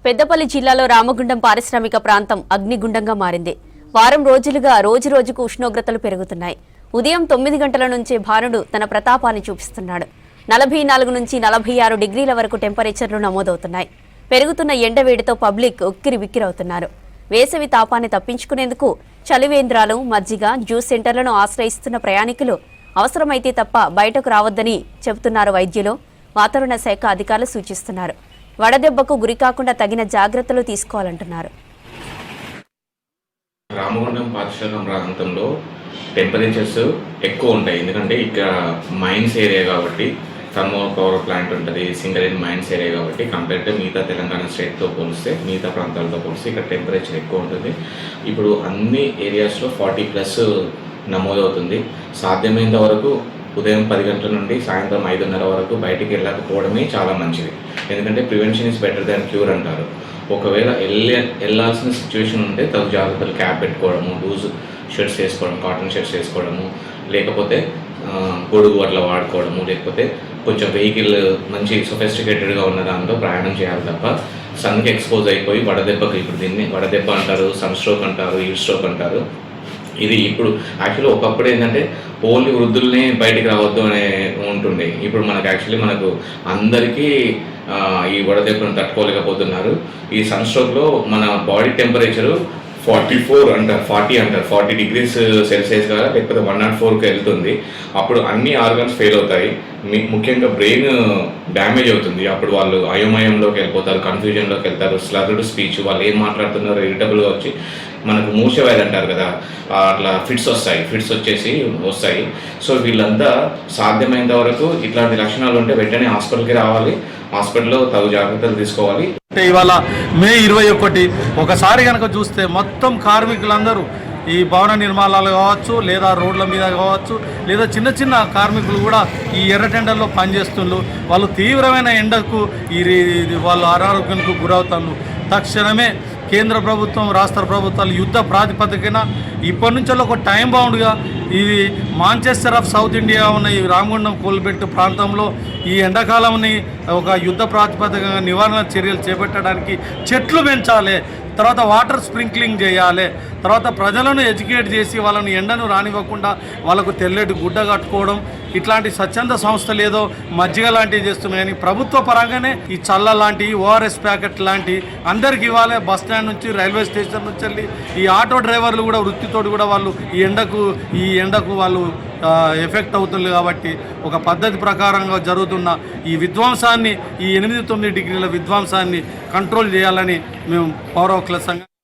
పెద్దపల్లి జిల్లాలో రామగుండం పారిశ్రామిక ప్రాంతం అగ్నిగుండంగా మారింది. వారం రోజులుగా రోజురోజుకు ఉష్ణోగ్రతలు పెరుగుతున్నాయి. ఉదయం 9 గంటల నుంచే భానుడు తన ప్రతాపాన్ని చూపిస్తున్నాడు. 44 నుంచి 46 డిగ్రీల వరకు టెంపరేచర్లు నమోదవుతున్నాయి. పెరుగుతున్న ఎండవేడితో పబ్లిక్ ఉక్కిరిబిక్కిరవుతున్నారు. వేసవి తాపాన్ని తప్పించుకునేందుకు చలివేంద్రాలు, మజ్జిగ, జ్యూస్ సెంటర్లను ఆశ్రయిస్తున్న ప్రయాణికులు అవసరమైతే తప్ప బయటకు రావద్దని చెబుతున్నారు వైద్యులు. వాతావరణ శాఖ అధికారులు సూచిస్తున్నారు. వడదెబ్బకు గురికాకుండా తగిన జాగ్రత్తలు తీసుకోవాలంటున్నారు. రామగుండం పారిశ్రామిక ప్రాంతంలో టెంపరేచర్స్ ఎక్కువ ఉంటాయి. ఎందుకంటే ఇక్కడ మైన్స్ ఏరియా కాబట్టి, థర్మల్ పవర్ ప్లాంట్ ఉంటుంది, సింగరేణి మైన్స్ ఏరియా కాబట్టి కంపేర్ టు మిగతా తెలంగాణ స్టేట్తో పోలిస్తే, మిగతా ప్రాంతాలతో పోలిస్తే ఇక్కడ టెంపరేచర్ ఎక్కువ ఉంటుంది. ఇప్పుడు అన్ని ఏరియాస్లో 40+ నమోదవుతుంది. సాధ్యమైనంత వరకు ఉదయం 10 గంటల నుండి సాయంత్రం 5:30 వరకు బయటికి వెళ్ళకపోవడమే చాలా మంచిది. ఎందుకంటే prevention is better than cure అంటారు. ఒకవేళ వెళ్ళాల్సిన సిచ్యువేషన్ ఉంటే తగు జాగ్రత్తలు, క్యాప్ పెట్టుకోవడము, లూజ్ షర్ట్స్ వేసుకోవడం, కాటన్ షర్ట్స్ వేసుకోవడము, లేకపోతే గొడుగు అట్లా వాడుకోవడము, లేకపోతే కొంచెం వెహికల్ మంచి సొఫిస్టికేటెడ్గా ఉన్న దాంట్లో ప్రయాణం చేయాలి తప్ప సన్కి ఎక్స్పోజ్ అయిపోయి వడదెబ్బకి, ఇప్పుడు దీన్ని వడదెబ్బ అంటారు, సన్ స్ట్రోక్ అంటారు, హీట్ స్ట్రోక్ అంటారు. ఇది ఇప్పుడు యాక్చువల్లీ ఒకప్పుడు ఏంటంటే ఓన్లీ వృద్ధుల్ని బయటికి రావద్దు అనే ఉంటుండే. ఇప్పుడు మనకు అందరికీ ఈ వడదెబ్బను తట్టుకోలేకపోతున్నారు. ఈ సన్ స్ట్రోక్లో మన బాడీ టెంపరేచరు 40 డిగ్రీస్ సెల్సియస్ కదా, లేకపోతే 104కి వెళ్తుంది. అప్పుడు అన్ని ఆర్గన్స్ ఫెయిల్ అవుతాయి. ముఖ్యంగా బ్రెయిన్ డ్యామేజ్ అవుతుంది. అప్పుడు వాళ్ళు అయోమయంలోకి వెళ్ళిపోతారు, కన్ఫ్యూజన్లోకి వెళ్తారు, స్లర్డ్ స్పీచ్, వాళ్ళు ఏం మాట్లాడుతున్నారో ఇరిటబుల్గా వచ్చి మనకు మూషవ్యాధి అంటారు కదా, అట్లా ఫిట్స్ వస్తాయి. సో వీళ్ళంతా సాధ్యమైనంత వరకు ఇట్లాంటి లక్షణాలు ఉంటే వెంటనే హాస్పిటల్కి రావాలి, హాస్పిటల్లో తగు జాగ్రత్తలు తీసుకోవాలి. ఇవాళ మే 21 ఒకసారి కనుక చూస్తే మొత్తం కార్మికులందరూ ఈ భవన నిర్మాణాలు కావచ్చు, లేదా రోడ్ల మీద కావచ్చు, లేదా చిన్న చిన్న కార్మికులు కూడా ఈ ఎర్రటెండర్లో పనిచేస్తున్నారు. వాళ్ళు తీవ్రమైన ఎండకు వాళ్ళు అనారోగ్యానికి గురవుతారు. తక్షణమే కేంద్ర ప్రభుత్వం, రాష్ట్ర ప్రభుత్వాలు యుద్ధ ప్రాతిపదికన ఇప్పటి నుంచి ఒక టైం బౌండ్గా ఇది మాంచెస్టర్ ఆఫ్ సౌత్ ఇండియా ఉన్న ఈ రామగుండం కోల్బెట్టు ప్రాంతంలో ఈ ఎండాకాలంని ఒక యుద్ధ ప్రాతిపదికగా నివారణ చర్యలు చేపట్టడానికి చెట్లు పెంచాలి, తర్వాత వాటర్ స్ప్రింక్లింగ్ చేయాలి, తర్వాత ప్రజలను ఎడ్యుకేట్ చేసి వాళ్ళని ఎండను రానివ్వకుండా వాళ్ళకు తెల్లటి గుడ్డ కట్టుకోవడం, ఇట్లాంటి స్వచ్ఛంద సంస్థలు ఏదో మజ్జిగ లాంటివి చేస్తున్నాయి. కానీ ప్రభుత్వ పరంగానే ఈ చల్ల లాంటి, ఓఆర్ఎస్ ప్యాకెట్ లాంటి అందరికి ఇవ్వాలి. బస్ స్టాండ్ నుంచి, రైల్వే స్టేషన్ నుంచి వెళ్ళి ఈ ఆటో డ్రైవర్లు కూడా వృత్తితోటి కూడా వాళ్ళు ఈ ఎండకు వాళ్ళు ఎఫెక్ట్ అవుతుంది. కాబట్టి ఒక పద్ధతి ప్రకారంగా జరుగుతున్న ఈ విధ్వంసాన్ని, ఈ 8-9 డిగ్రీల విధ్వంసాన్ని కంట్రోల్ చేయాలని మేము పౌర హక్కుల సంఘం